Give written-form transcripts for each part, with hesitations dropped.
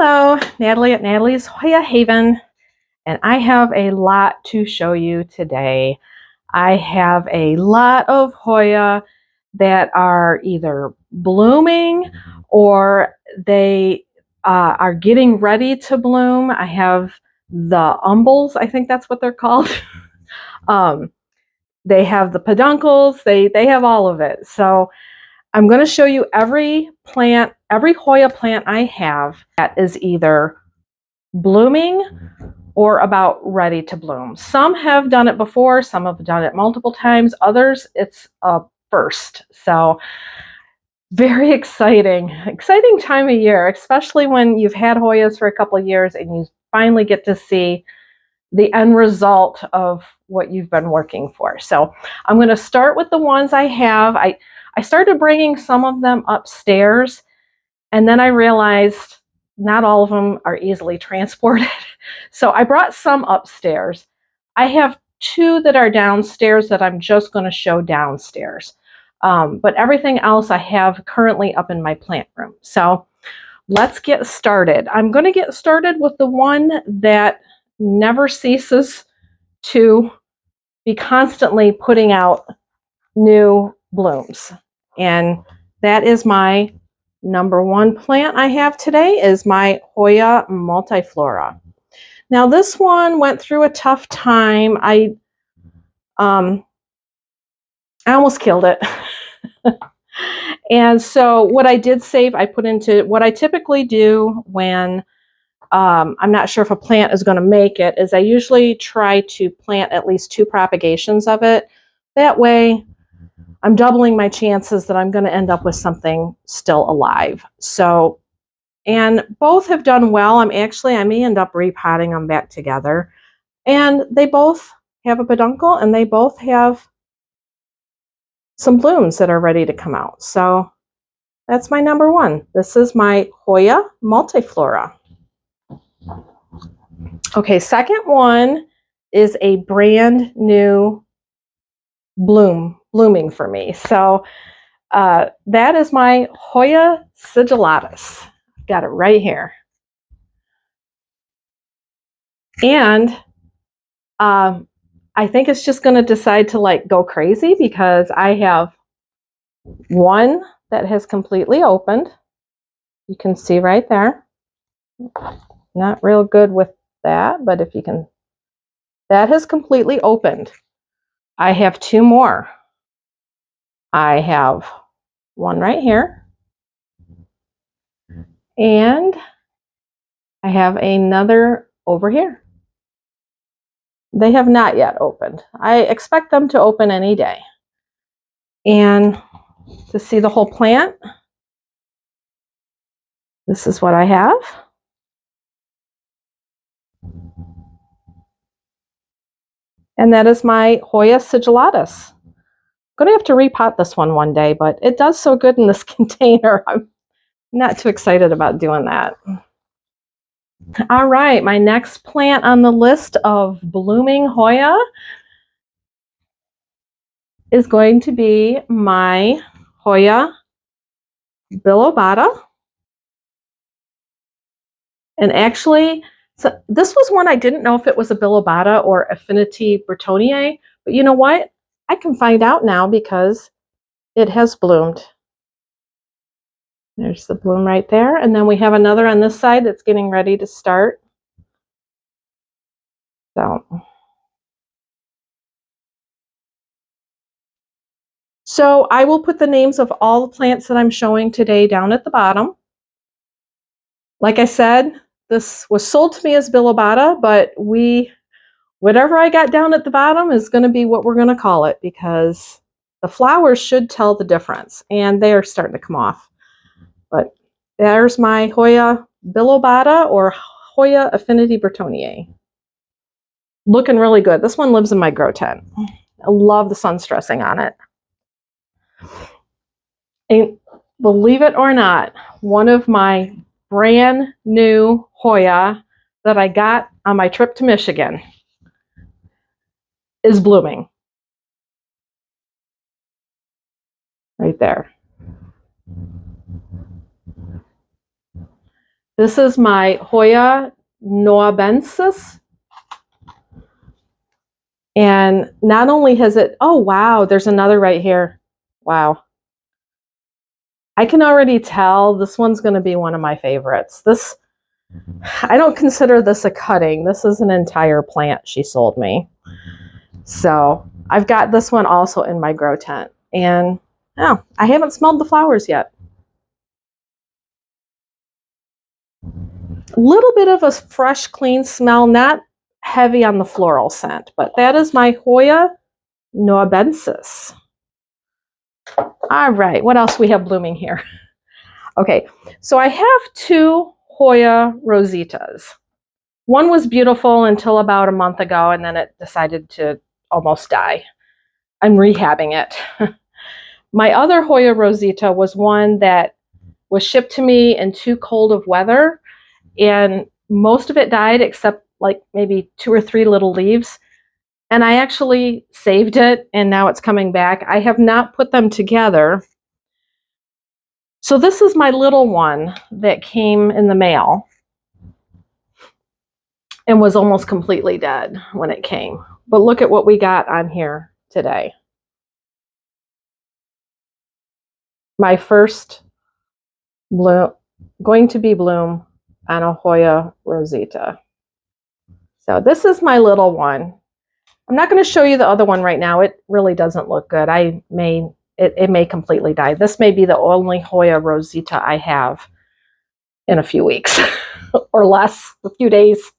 Hello, Natalie at Natalie's Hoya Haven, and I have a lot to show you today. I have a lot of Hoya that are either blooming or they are getting ready to bloom. I have the umbels, I think that's what they're called. They have the peduncles, they have all of it. So I'm going to show you every plant, every Hoya plant I have that is either blooming or about ready to bloom. Some have done it before, some have done it multiple times, others it's a first. So very exciting time of year, especially when you've had Hoyas for a couple of years and you finally get to see the end result of what you've been working for. So I'm going to start with the ones I have. I started bringing some of them upstairs, and then I realized not all of them are easily transported. So I brought some upstairs. I have two that are downstairs that I'm just going to show downstairs. But everything else I have currently up in my plant room. So let's get started. I'm going to get started with the one that never ceases to be constantly putting out new blooms. And that is my number one plant I have today is my Hoya multiflora. Now this one went through a tough time. I almost killed it. And so what I did save, I put into what I typically do when I'm not sure if a plant is going to make it, is I usually try to plant at least 2 propagations of it. That way I'm doubling my chances that I'm going to end up with something still alive. So, and both have done well. I may end up repotting them back together. And they both have a peduncle and they both have some blooms that are ready to come out. So that's my number one. This is my Hoya multiflora. Okay, second one is a brand new blooming for me. So that is my Hoya sigillatis. Got it right here. And I think it's just going to decide to like go crazy because I have one that has completely opened. You can see right there. Not real good with that, but if you can, that has completely opened. I have 2 more. I have one right here. And I have another over here. They have not yet opened. I expect them to open any day. And to see the whole plant, this is what I have. And that is my Hoya sigillatis. I'm going to have to repot this one day, but it does so good in this container. I'm not too excited about doing that. All right, my next plant on the list of blooming Hoya is going to be my Hoya bilobata. And actually, so this was one I didn't know if it was a bilobata or affinity burtoniae, but you know what? I can find out now because it has bloomed. There's the bloom right there. And then we have another on this side that's getting ready to start. So I will put the names of all the plants that I'm showing today down at the bottom. Like I said, this was sold to me as bilobata, but whatever I got down at the bottom is going to be what we're going to call it because the flowers should tell the difference, and they are starting to come off. But there's my Hoya bilobata or Hoya affinity burtoniae. Looking really good. This one lives in my grow tent. I love the sun stressing on it. And believe it or not, one of my brand new Hoya that I got on my trip to Michigan is blooming. Right there. This is my Hoya nabawanensis. And not only has it, oh wow, there's another right here. Wow. I can already tell this one's going to be one of my favorites. This, I don't consider this a cutting. This is an entire plant she sold me. So I've got this one also in my grow tent. And oh, I haven't smelled the flowers yet. A little bit of a fresh, clean smell, not heavy on the floral scent, but that is my Hoya nabawanensis. All right, what else we have blooming here? Okay, so I have two Hoya rositas. One was beautiful until about a month ago, and then it decided to almost die. I'm rehabbing it. My other Hoya rosita was one that was shipped to me in too cold of weather, and most of it died except like maybe 2 or 3 little leaves. And I actually saved it, and now it's coming back. I have not put them together. So this is my little one that came in the mail and was almost completely dead when it came. But look at what we got on here today. My first bloom, going to be bloom on a Hoya rosita. So this is my little one. I'm not going to show you the other one right now. It really doesn't look good. It may completely die. This may be the only Hoya rosita I have in a few weeks or less, a few days.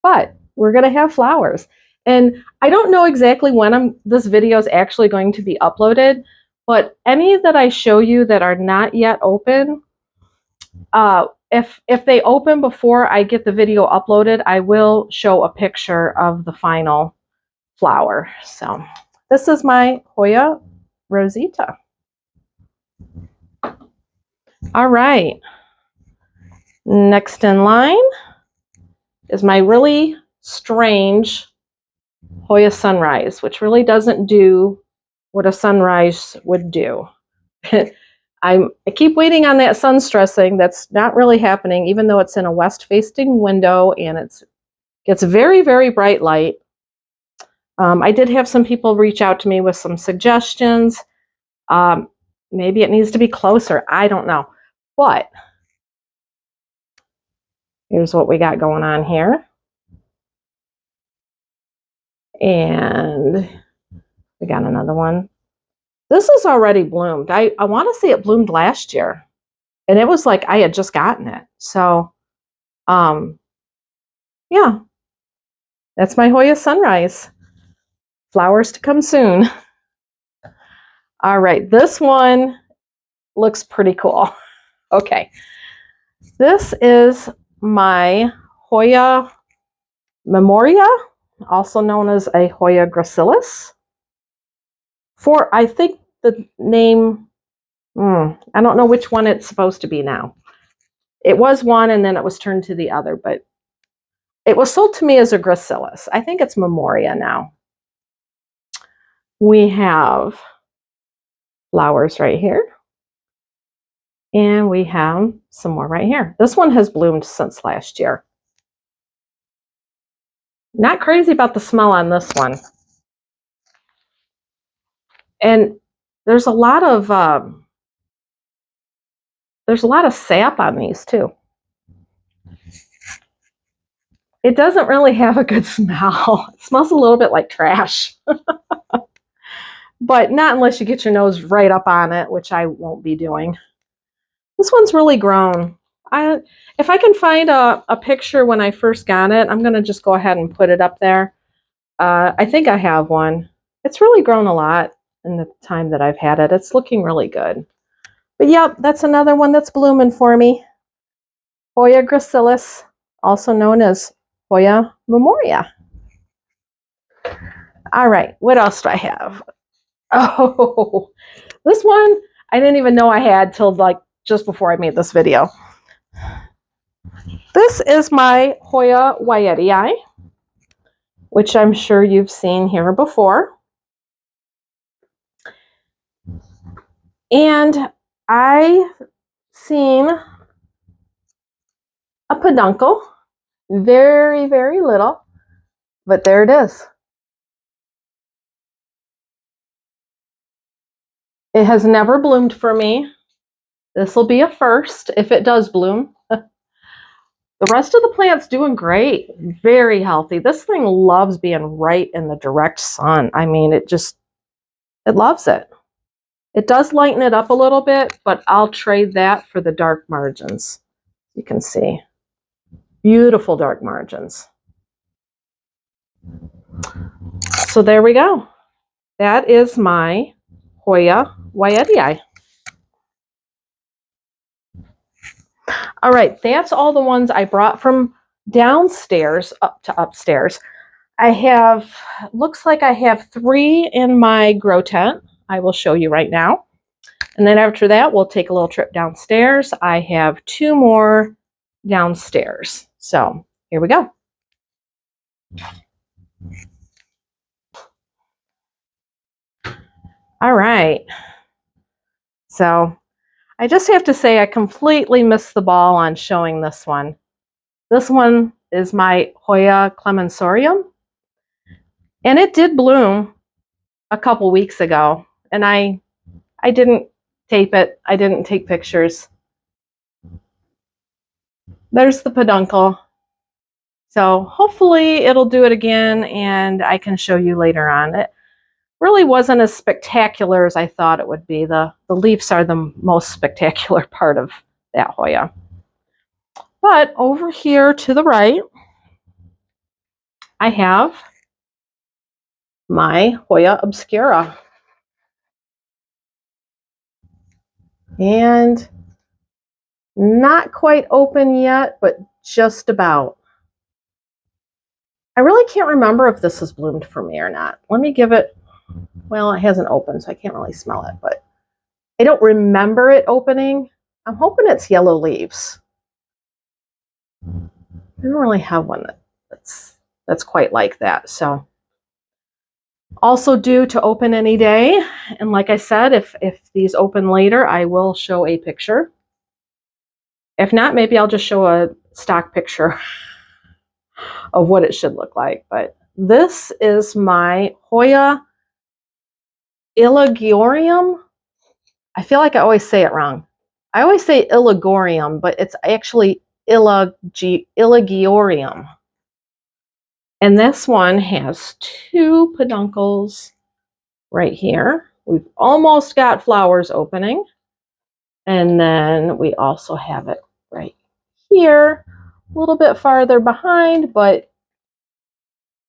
But we're going to have flowers. And I don't know exactly when this video is actually going to be uploaded, but any that I show you that are not yet open, if they open before I get the video uploaded, I will show a picture of the final flower. So this is my Hoya rosita. All right. Next in line is my really strange Hoya sunrise, which really doesn't do what a sunrise would do. I keep waiting on that sun stressing. That's not really happening, even though it's in a west-facing window and it gets very, very bright light. I did have some people reach out to me with some suggestions. Maybe it needs to be closer. I don't know. But here's what we got going on here. And we got another one. This is already bloomed. I want to say it bloomed last year. And it was like I had just gotten it. So, yeah. That's my Hoya sunrise. Flowers to come soon. All right, this one looks pretty cool. Okay. This is my Hoya memoria, also known as a Hoya gracilis. I think the name, I don't know which one it's supposed to be now. It was one and then it was turned to the other, but it was sold to me as a gracilis. I think it's memoria now. We have flowers right here. And we have some more right here. This one has bloomed since last year. Not crazy about the smell on this one. And there's a lot of sap on these too. It doesn't really have a good smell. It smells a little bit like trash. But not unless you get your nose right up on it, which I won't be doing. This one's really grown. If I can find a picture when I first got it, I'm going to just go ahead and put it up there. I think I have one. It's really grown a lot in the time that I've had it. It's looking really good. But yeah, that's another one that's blooming for me. Hoya gracilis, also known as Hoya memoria. All right, what else do I have? Oh, this one I didn't even know I had till like just before I made this video. This is my Hoya wayetii, which I'm sure you've seen here before. And I seen a peduncle. Very, very little, but there it is. It has never bloomed for me. This will be a first if it does bloom. The rest of the plant's doing great, very healthy. This thing loves being right in the direct sun. I mean, it loves it. It does lighten it up a little bit, but I'll trade that for the dark margins. You can see beautiful dark margins. So there we go. That is my Hoya wayetii. All right, that's all the ones I brought from downstairs up to upstairs. I have, looks like I have 3 in my grow tent. I will show you right now. And then after that, we'll take a little trip downstairs. I have 2 more downstairs. So here we go. All right. So I just have to say I completely missed the ball on showing this one. This one is my Hoya clemensorium. And it did bloom a couple weeks ago. And I didn't tape it. I didn't take pictures. There's the peduncle. So hopefully it'll do it again and I can show you later on. It really wasn't as spectacular as I thought it would be. The leaves are the most spectacular part of that Hoya. But over here to the right, I have my Hoya obscura. And not quite open yet, but just about. I really can't remember if this has bloomed for me or not. Let me give it, well, it hasn't opened, so I can't really smell it, but I don't remember it opening. I'm hoping it's yellow leaves. I don't really have one that's quite like that. So also due to open any day. And like I said, if these open later, I will show a picture. If not, maybe I'll just show a stock picture of what it should look like. But this is my Hoya ilagiorum. I feel like I always say it wrong. I always say ilagiorum, but it's actually ilagiorum. And this one has 2 peduncles right here. We've almost got flowers opening. And then we also have it right here, a little bit farther behind, but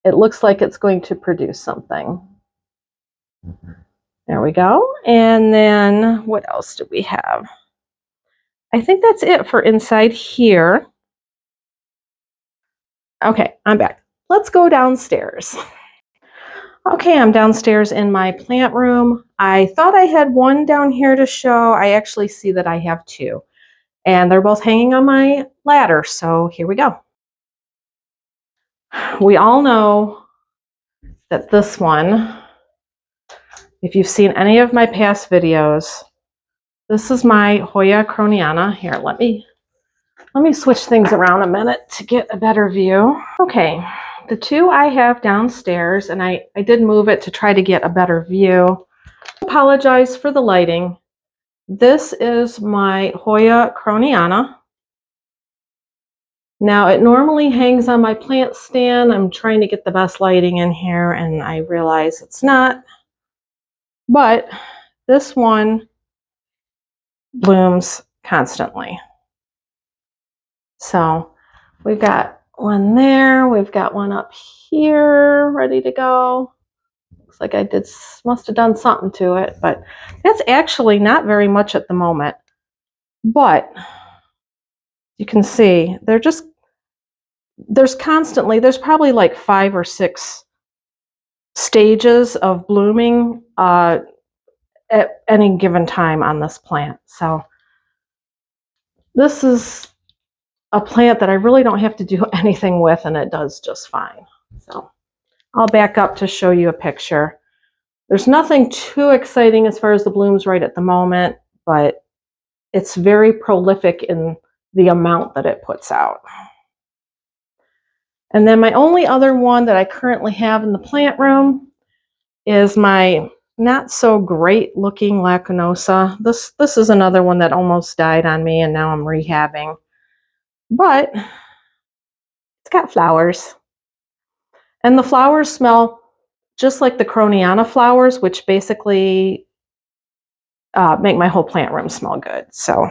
it looks like it's going to produce something. There we go. And then what else do we have? I think that's it for inside here. Okay, I'm back. Let's go downstairs. Okay, I'm downstairs in my plant room. I thought I had 1 down here to show. I actually see that I have 2. And they're both hanging on my ladder, so here we go. We all know that this one, if you've seen any of my past videos, this is my Hoya krohniana. Here, let me switch things around a minute to get a better view. Okay, the 2 I have downstairs, and I did move it to try to get a better view. I apologize for the lighting. This is my Hoya krohniana. Now, it normally hangs on my plant stand. I'm trying to get the best lighting in here, and I realize it's not. But this one blooms constantly. So we've got one there. We've got one up here ready to go. Looks like I must have done something to it, but that's actually not very much at the moment. But you can see there's probably like 5 or 6 stages of blooming at any given time on this plant. So this is a plant that I really don't have to do anything with, and it does just fine. So I'll back up to show you a picture. There's nothing too exciting as far as the blooms right at the moment, but it's very prolific in the amount that it puts out. And then my only other one that I currently have in the plant room is my not so great looking lacunosa. This is another one that almost died on me and now I'm rehabbing. But it's got flowers. And the flowers smell just like the krohniana flowers, which basically make my whole plant room smell good. So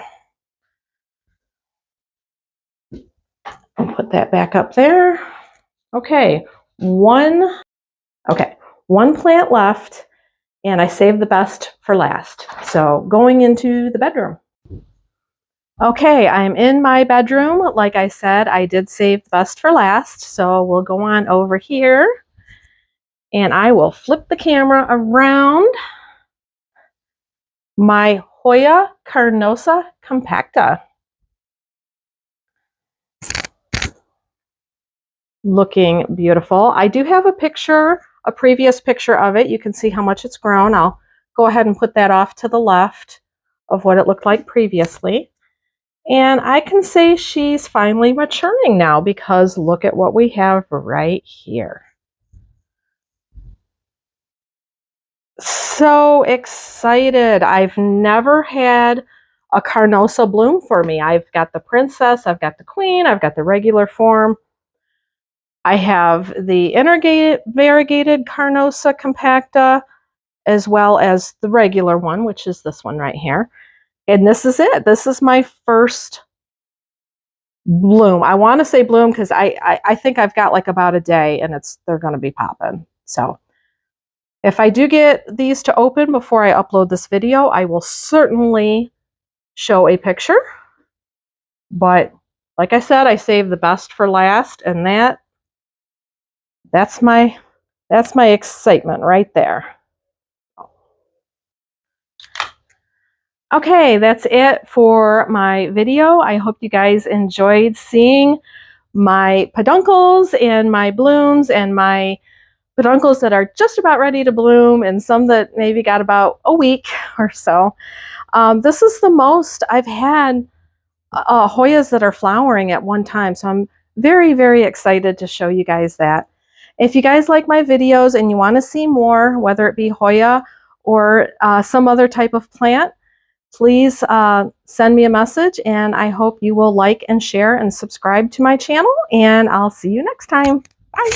I'll put that back up there. Okay, one plant left, and I saved the best for last. So going into the bedroom. Okay, I'm in my bedroom. Like I said, I did save the best for last. So we'll go on over here and I will flip the camera around. My Hoya carnosa compacta. Looking beautiful. I do have a picture, a previous picture of it. You can see how much it's grown. I'll go ahead and put that off to the left of what it looked like previously. And I can say she's finally maturing now because look at what we have right here. So excited. I've never had a carnosa bloom for me. I've got the princess, I've got the queen, I've got the regular form. I have the variegated carnosa compacta as well as the regular one, which is this one right here. And this is it. This is my first bloom. I want to say bloom because I think I've got like about a day and they're going to be popping. So if I do get these to open before I upload this video, I will certainly show a picture. But like I said, I saved the best for last, and that's my excitement right there. Okay, that's it for my video. I hope you guys enjoyed seeing my peduncles and my blooms and my peduncles that are just about ready to bloom and some that maybe got about a week or so. This is the most I've had Hoyas that are flowering at one time. So I'm very, very excited to show you guys that. If you guys like my videos and you want to see more, whether it be Hoya or some other type of plant, please send me a message, and I hope you will like and share and subscribe to my channel, and I'll see you next time. Bye.